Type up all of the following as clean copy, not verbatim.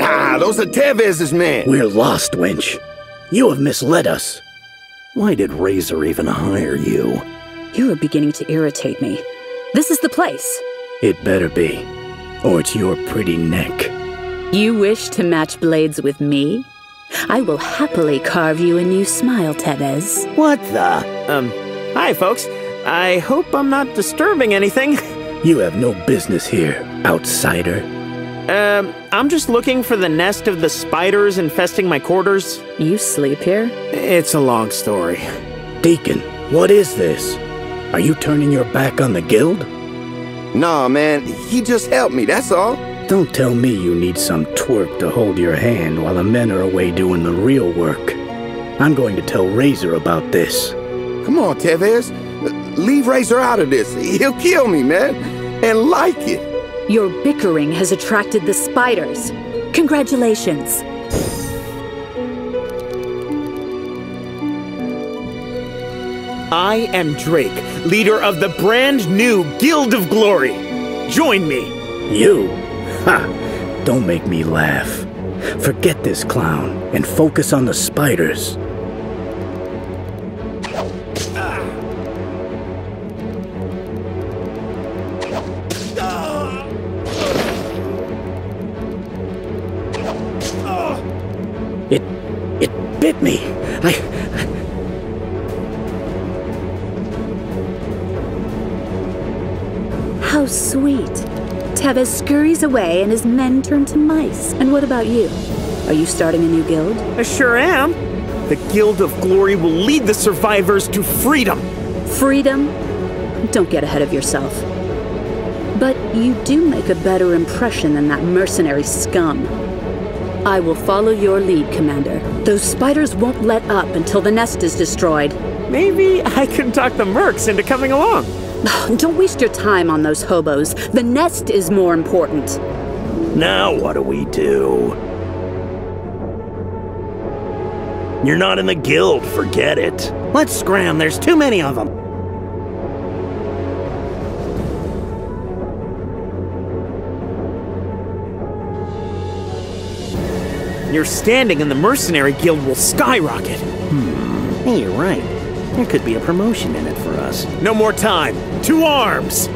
Ah, those are Tevez's men. We're lost, wench. You have misled us. Why did Razor even hire you? You are beginning to irritate me. This is the place. It better be, or it's your pretty neck. You wish to match blades with me? I will happily carve you a new smile, Tevez. What the? Hi, folks. I hope I'm not disturbing anything. You have no business here, outsider. I'm just looking for the nest of the spiders infesting my quarters. You sleep here? It's a long story. Deacon, what is this? Are you turning your back on the guild? Nah, man, he just helped me, that's all. Don't tell me you need some twerp to hold your hand while the men are away doing the real work. I'm going to tell Razor about this. Come on, Tevez. Leave Razor out of this. He'll kill me, man. And like it. Your bickering has attracted the spiders. Congratulations. I am Drake, leader of the brand new Guild of Glory. Join me. You? Ha! Don't make me laugh. Forget this clown and focus on the spiders. It bit me. How sweet. Tevez scurries away and his men turn to mice. And what about you? Are you starting a new guild? I sure am. The Guild of Glory will lead the survivors to freedom. Freedom? Don't get ahead of yourself. But you do make a better impression than that mercenary scum. I will follow your lead, Commander. Those spiders won't let up until the nest is destroyed. Maybe I can talk the mercs into coming along. Don't waste your time on those hobos. The nest is more important. Now what do we do? You're not in the guild, forget it. Let's scram, there's too many of them. Your standing in the Mercenary Guild will skyrocket. Hey, you're right. There could be a promotion in it for us. No more time. To arms!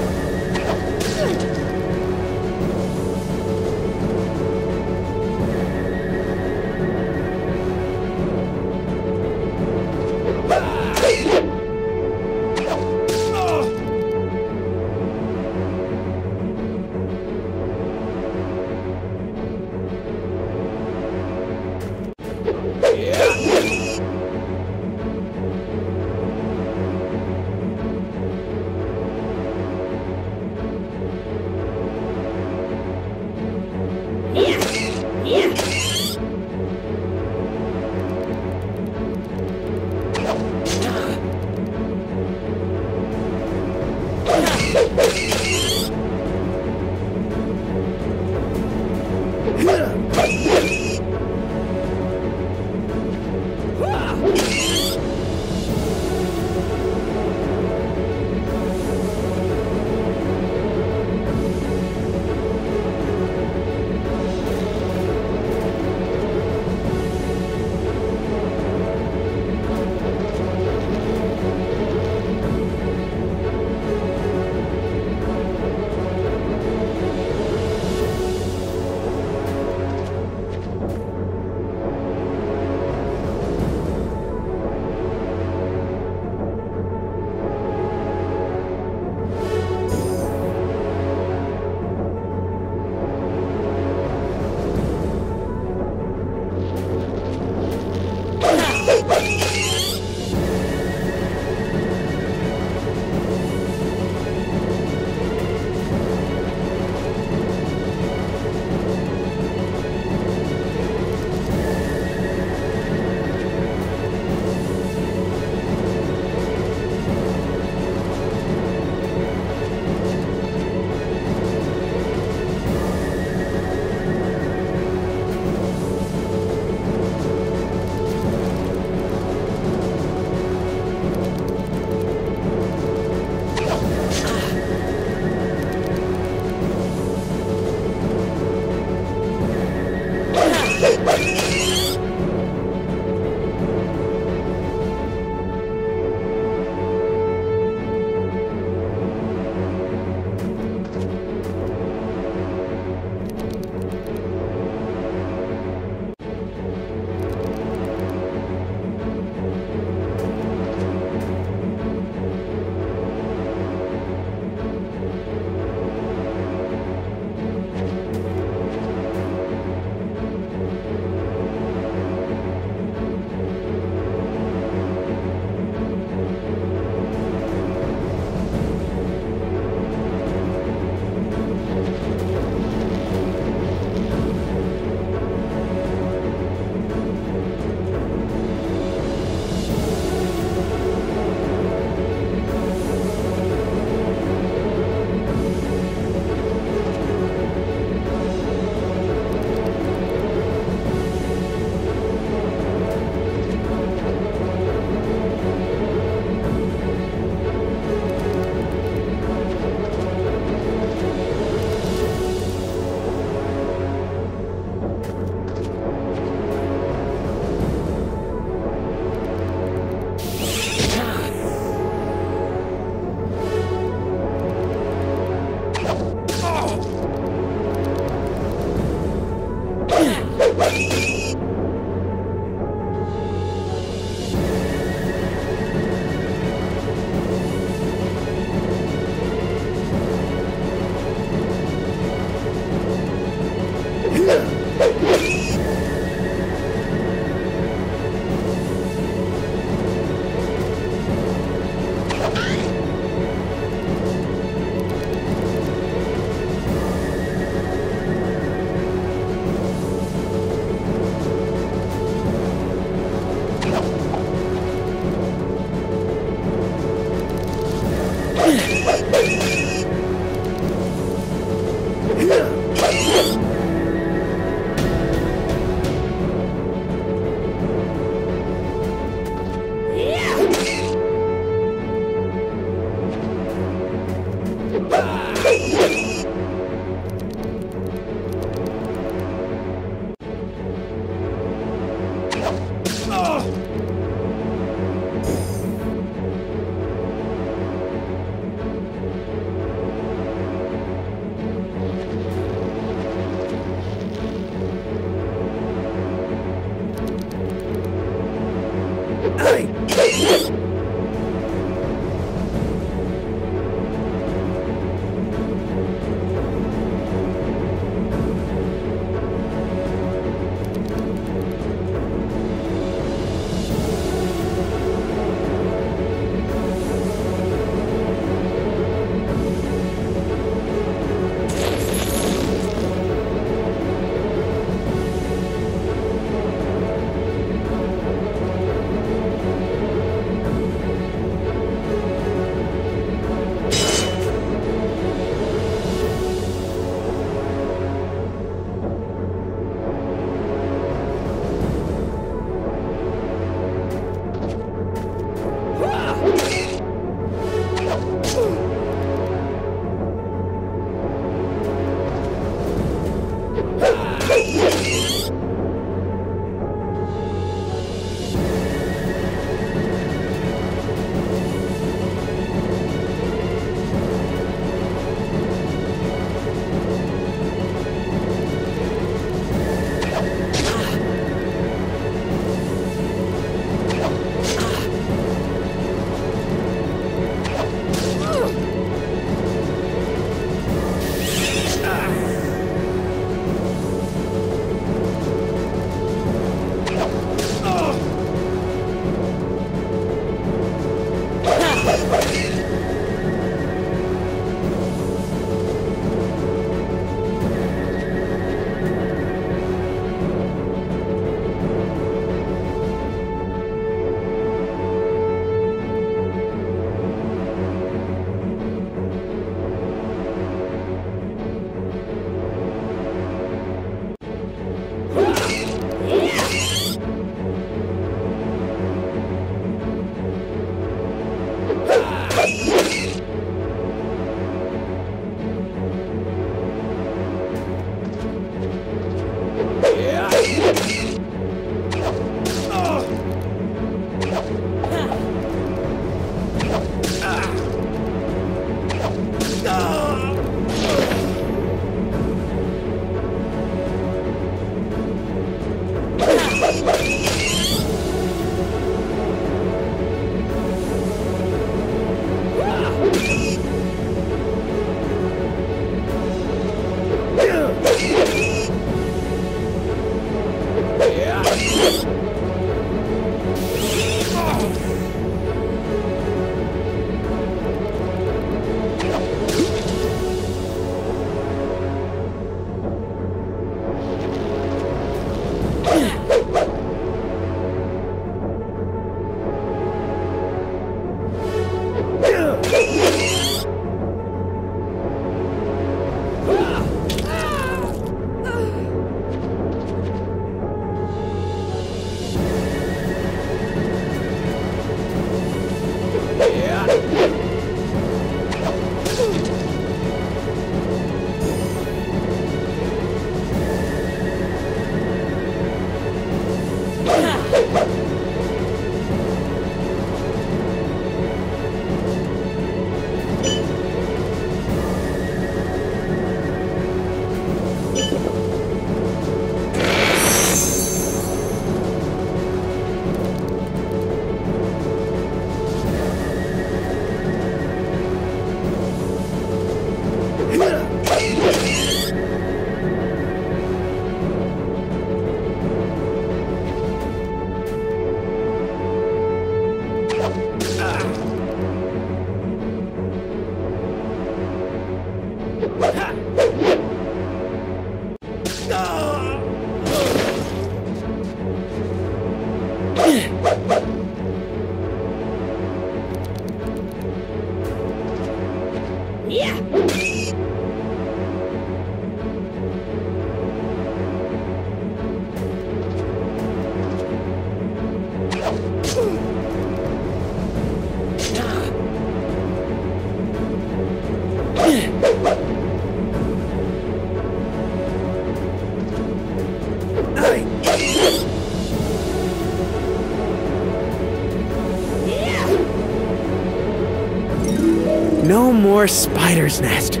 No more spider's nest.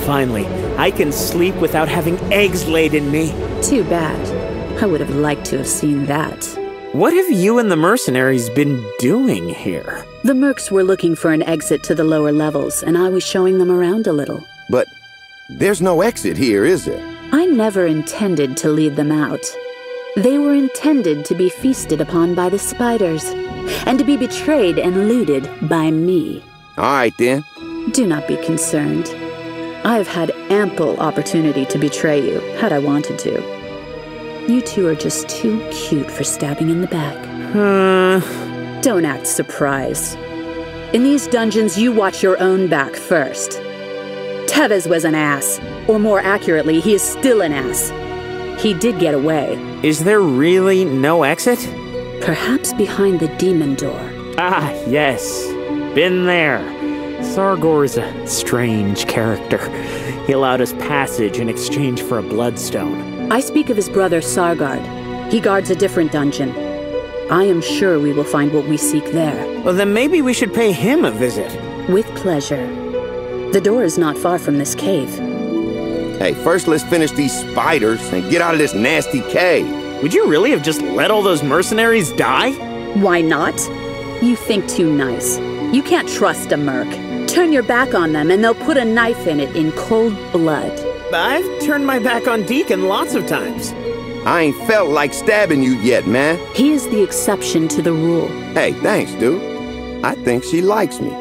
Finally, I can sleep without having eggs laid in me. Too bad. I would have liked to have seen that. What have you and the mercenaries been doing here? The mercs were looking for an exit to the lower levels, and I was showing them around a little. But there's no exit here, is there? I never intended to lead them out. They were intended to be feasted upon by the spiders, and to be betrayed and looted by me. All right, then. Do not be concerned. I've had ample opportunity to betray you, had I wanted to. You two are just too cute for stabbing in the back. Don't act surprised. In these dungeons, you watch your own back first. Tevez was an ass. Or more accurately, he is still an ass. He did get away. Is there really no exit? Perhaps behind the demon door. Ah, yes. Been there. Sargor is a strange character. He allowed us passage in exchange for a bloodstone. I speak of his brother Sargard. He guards a different dungeon. I am sure we will find what we seek there. Well, then maybe we should pay him a visit. With pleasure. The door is not far from this cave. Hey, first let's finish these spiders and get out of this nasty cave. Would you really have just let all those mercenaries die? Why not? You think too nice. You can't trust a merc. Turn your back on them and they'll put a knife in it in cold blood. I've turned my back on Deacon lots of times. I ain't felt like stabbing you yet, man. He is the exception to the rule. Hey, thanks, dude. I think she likes me.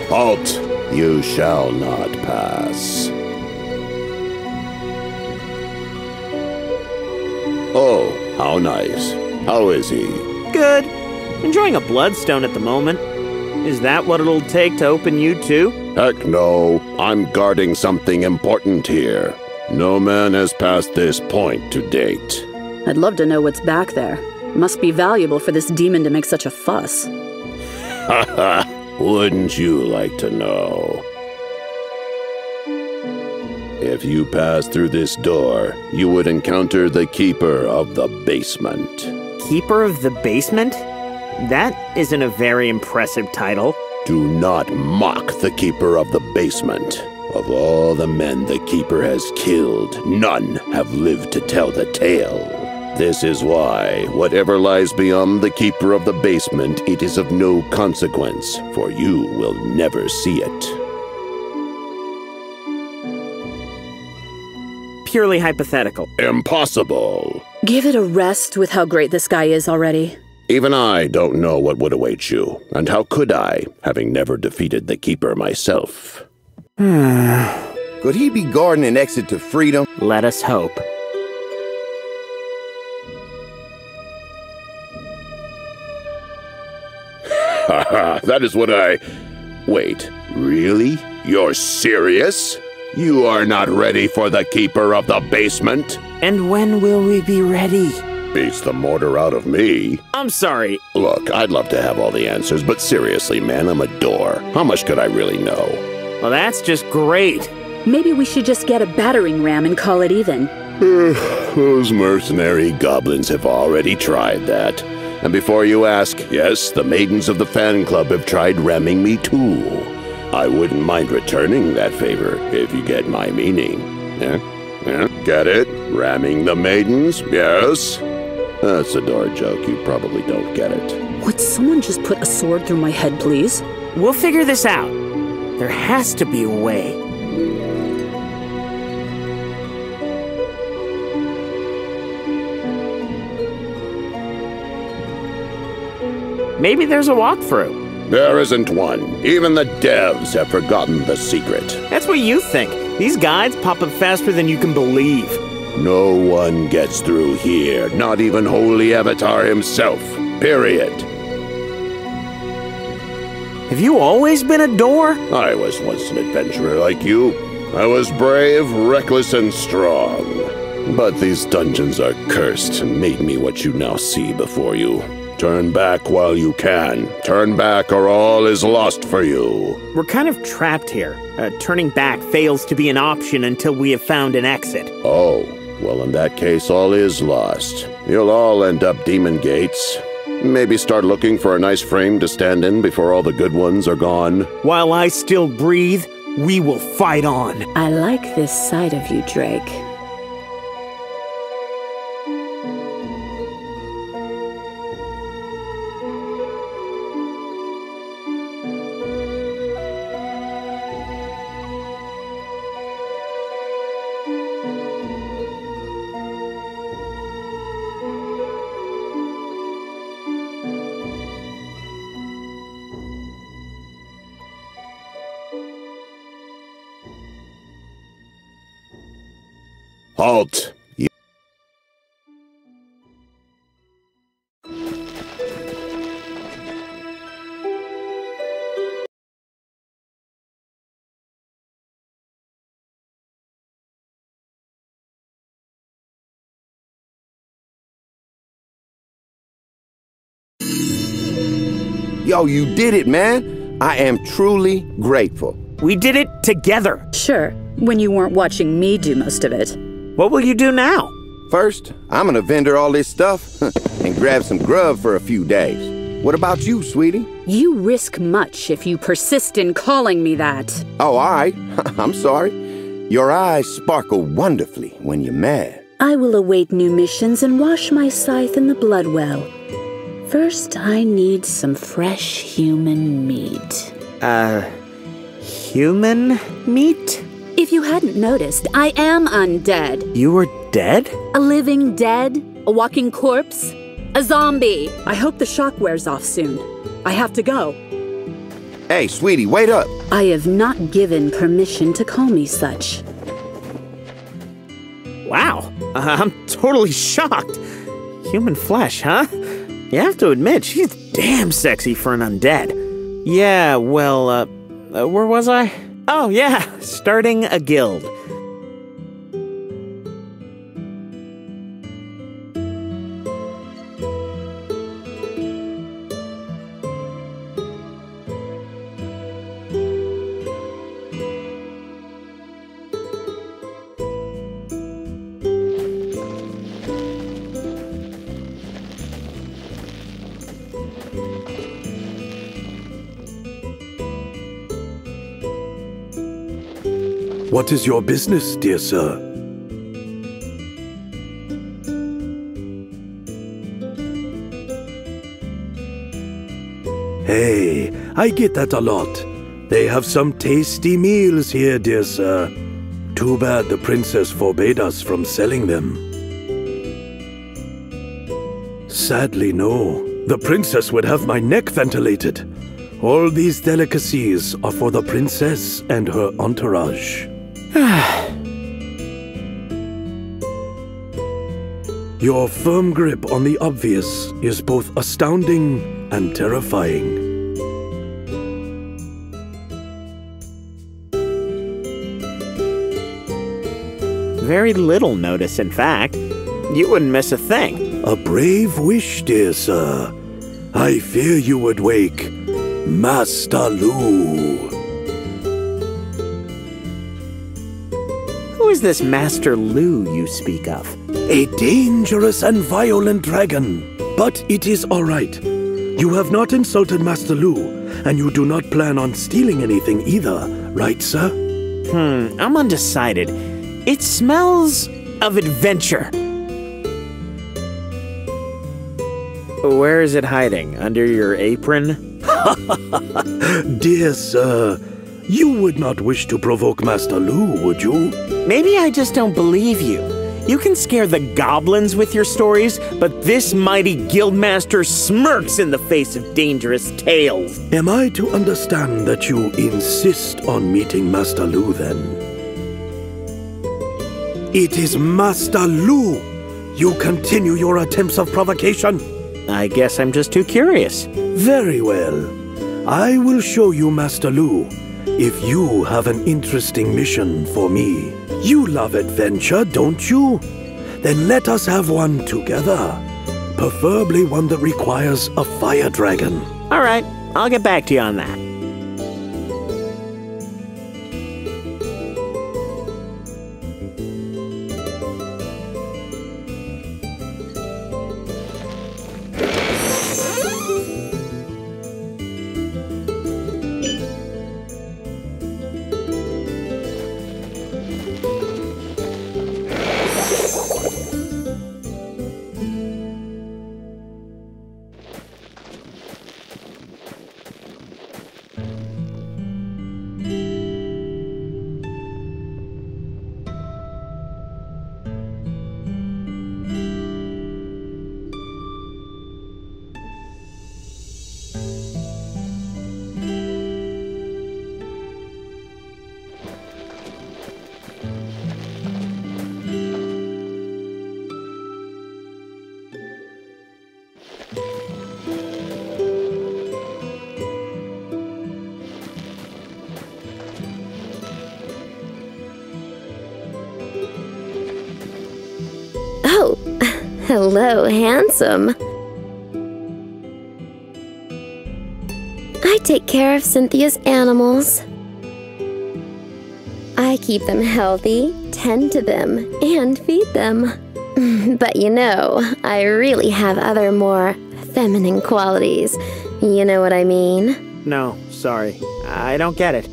Halt! You shall not pass. Oh, how nice. How is he? Good. Enjoying a bloodstone at the moment. Is that what it'll take to open you too? Heck no. I'm guarding something important here. No man has passed this point to date. I'd love to know what's back there. Must be valuable for this demon to make such a fuss. Haha. Wouldn't you like to know? If you pass through this door, you would encounter the Keeper of the Basement. Keeper of the Basement? That isn't a very impressive title. Do not mock the Keeper of the Basement. Of all the men the Keeper has killed, none have lived to tell the tale. This is why, whatever lies beyond the Keeper of the Basement, it is of no consequence, for you will never see it. Purely hypothetical. Impossible. Give it a rest with how great this guy is already. Even I don't know what would await you, and how could I, having never defeated the Keeper myself? Could he be guarding an exit to freedom? Let us hope. Haha, that is what I... Wait, really? You're serious? You are not ready for the Keeper of the Basement? And when will we be ready? beats the mortar out of me. I'm sorry. Look, I'd love to have all the answers, but seriously, man, I'm a door. How much could I really know? Well, that's just great. Maybe we should just get a battering ram and call it even. Those mercenary goblins have already tried that. And before you ask, yes, the maidens of the fan club have tried ramming me too. I wouldn't mind returning that favor, if you get my meaning. Yeah? Get it? Ramming the maidens? Yes? That's a door joke. You probably don't get it. Would someone just put a sword through my head, please? We'll figure this out. There has to be a way. Maybe there's a walkthrough. There isn't one. Even the devs have forgotten the secret. That's what you think. These guides pop up faster than you can believe. No one gets through here, not even Holy Avatar himself. Period. Have you always been a door? I was once an adventurer like you. I was brave, reckless, and strong. But these dungeons are cursed and made me what you now see before you. Turn back while you can. Turn back or all is lost for you. We're kind of trapped here. Turning back fails to be an option until we have found an exit. Oh, well in that case all is lost. You'll all end up Demon Gates. Maybe start looking for a nice frame to stand in before all the good ones are gone. While I still breathe, we will fight on. I like this side of you, Drake. Halt! Yo, you did it, man. I am truly grateful. We did it together. Sure, when you weren't watching me do most of it. What will you do now? First, I'm gonna vendor all this stuff and grab some grub for a few days. What about you, sweetie? You risk much if you persist in calling me that. Oh, all right. I'm sorry. Your eyes sparkle wonderfully when you're mad. I will await new missions and wash my scythe in the blood well. First, I need some fresh human meat. Human meat? If you hadn't noticed, I am undead. You were dead? A living dead? A walking corpse? A zombie? I hope the shock wears off soon. I have to go. Hey, sweetie, wait up. I have not given permission to call me such. Wow, I'm totally shocked. Human flesh, huh? You have to admit, she's damn sexy for an undead. Yeah, well, where was I? Oh, yeah, starting a guild. What is your business, dear sir? Hey, I get that a lot. They have some tasty meals here, dear sir. Too bad the princess forbade us from selling them. Sadly, no. The princess would have my neck ventilated. All these delicacies are for the princess and her entourage. Your firm grip on the obvious is both astounding and terrifying. Very little notice, in fact. You wouldn't miss a thing. A brave wish, dear sir. I fear you would wake Master Lu. Who is this Master Lu you speak of? A dangerous and violent dragon. But it is all right. You have not insulted Master Lu, and you do not plan on stealing anything either, right, sir? I'm undecided. It smells of adventure. Where is it hiding? Under your apron? Dear sir, you would not wish to provoke Master Lu, would you? Maybe I just don't believe you. You can scare the goblins with your stories, but this mighty guildmaster smirks in the face of dangerous tales. Am I to understand that you insist on meeting Master Lu, then? It is Master Lu! You continue your attempts of provocation. I guess I'm just too curious. Very well. I will show you Master Lu, if you have an interesting mission for me. You love adventure, don't you? Then let us have one together. Preferably one that requires a fire dragon. All right, I'll get back to you on that. Oh, hello, handsome. I take care of Cynthia's animals. I keep them healthy, tend to them, and feed them. But you know, I really have other more feminine qualities. You know what I mean? No, sorry. I don't get it.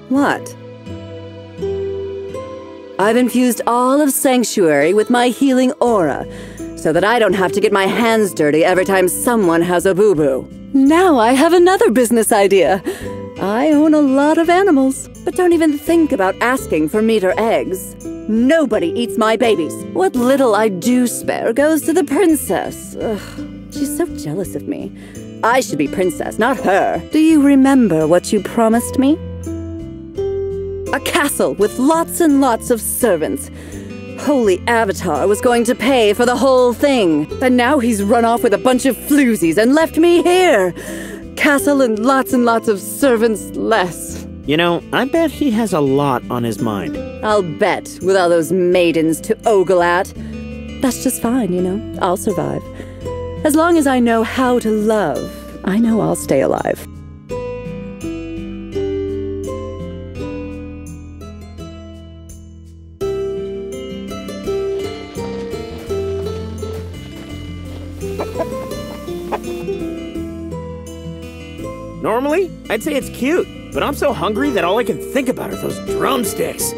What? I've infused all of Sanctuary with my healing aura, so that I don't have to get my hands dirty every time someone has a boo-boo. Now I have another business idea. I own a lot of animals, but don't even think about asking for meat or eggs. Nobody eats my babies. What little I do spare goes to the princess. Ugh, she's so jealous of me. I should be princess, not her. Do you remember what you promised me? A castle with lots and lots of servants. Holy Avatar was going to pay for the whole thing. And now he's run off with a bunch of floozies and left me here. Castle and lots of servants less. You know, I bet he has a lot on his mind. I'll bet, with all those maidens to ogle at. That's just fine, you know. I'll survive. As long as I know how to love, I know I'll stay alive. Normally, I'd say it's cute, but I'm so hungry that all I can think about are those drumsticks.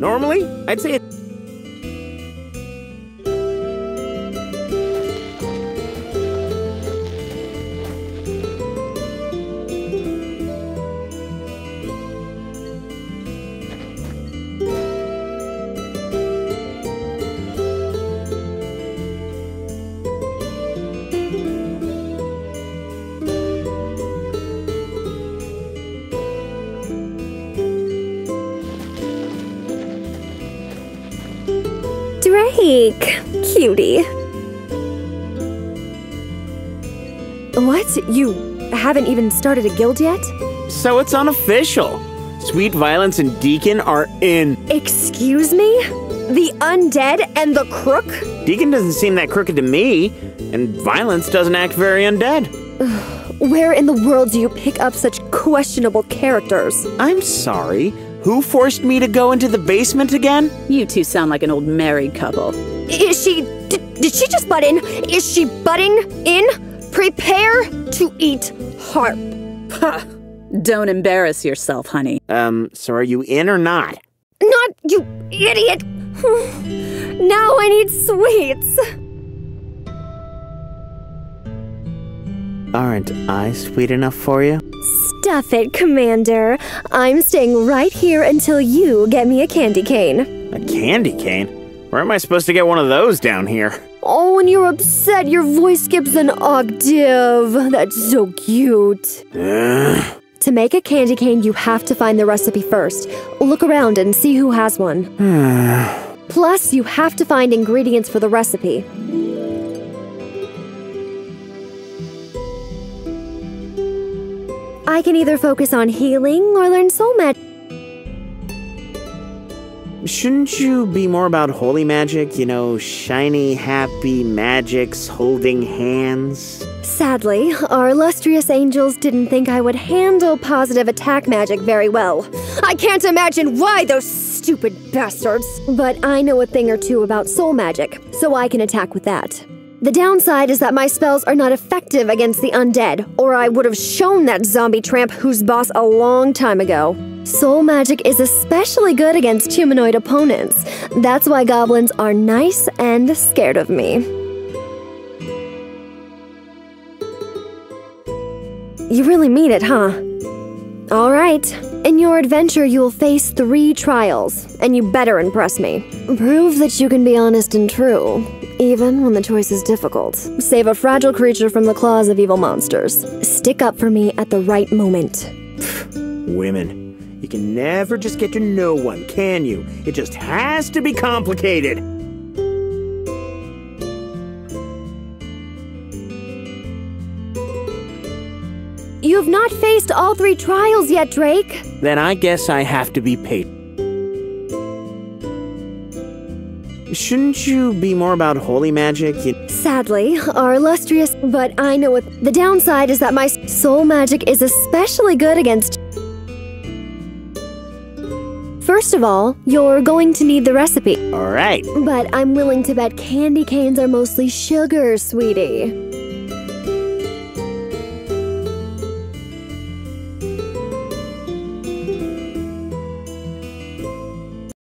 Normally, I'd say it's... Drake, cutie. What? You haven't even started a guild yet? So it's unofficial. Sweet Violence and Deacon are in. Excuse me? The undead and the crook? Deacon doesn't seem that crooked to me, and Violence doesn't act very undead. Where in the world do you pick up such questionable characters? I'm sorry. Who forced me to go into the basement again? You two sound like an old married couple. Is she... did she just butt in? Is she butting in? Prepare to eat harp. Don't embarrass yourself, honey. So are you in or not? Not, you idiot! Now I need sweets! Aren't I sweet enough for you? Stuff it, Commander. I'm staying right here until you get me a candy cane. A candy cane? Where am I supposed to get one of those down here? Oh, when you're upset, your voice skips an octave. That's so cute. To make a candy cane, you have to find the recipe first. Look around and see who has one. Plus, you have to find ingredients for the recipe. I can either focus on healing or learn soul magic. Shouldn't you be more about holy magic? You know, shiny, happy magics holding hands? Sadly, our illustrious angels didn't think I would handle positive attack magic very well. I can't imagine why, those stupid bastards! But I know a thing or two about soul magic, so I can attack with that. The downside is that my spells are not effective against the undead, or I would have shown that zombie tramp who's boss a long time ago. Soul magic is especially good against humanoid opponents. That's why goblins are nice and scared of me. You really mean it, huh? All right. In your adventure, you'll face 3 trials, and you better impress me. Prove that you can be honest and true, even when the choice is difficult. Save a fragile creature from the claws of evil monsters. Stick up for me at the right moment. Women. You can never just get to know one, can you? It just has to be complicated. You have not faced all 3 trials yet, Drake. Then I guess I have to be patient. Shouldn't you be more about holy magic? Sadly, our illustrious... But I know what... The downside is that my soul magic is especially good against... First of all, you're going to need the recipe. All right. But I'm willing to bet candy canes are mostly sugar, sweetie.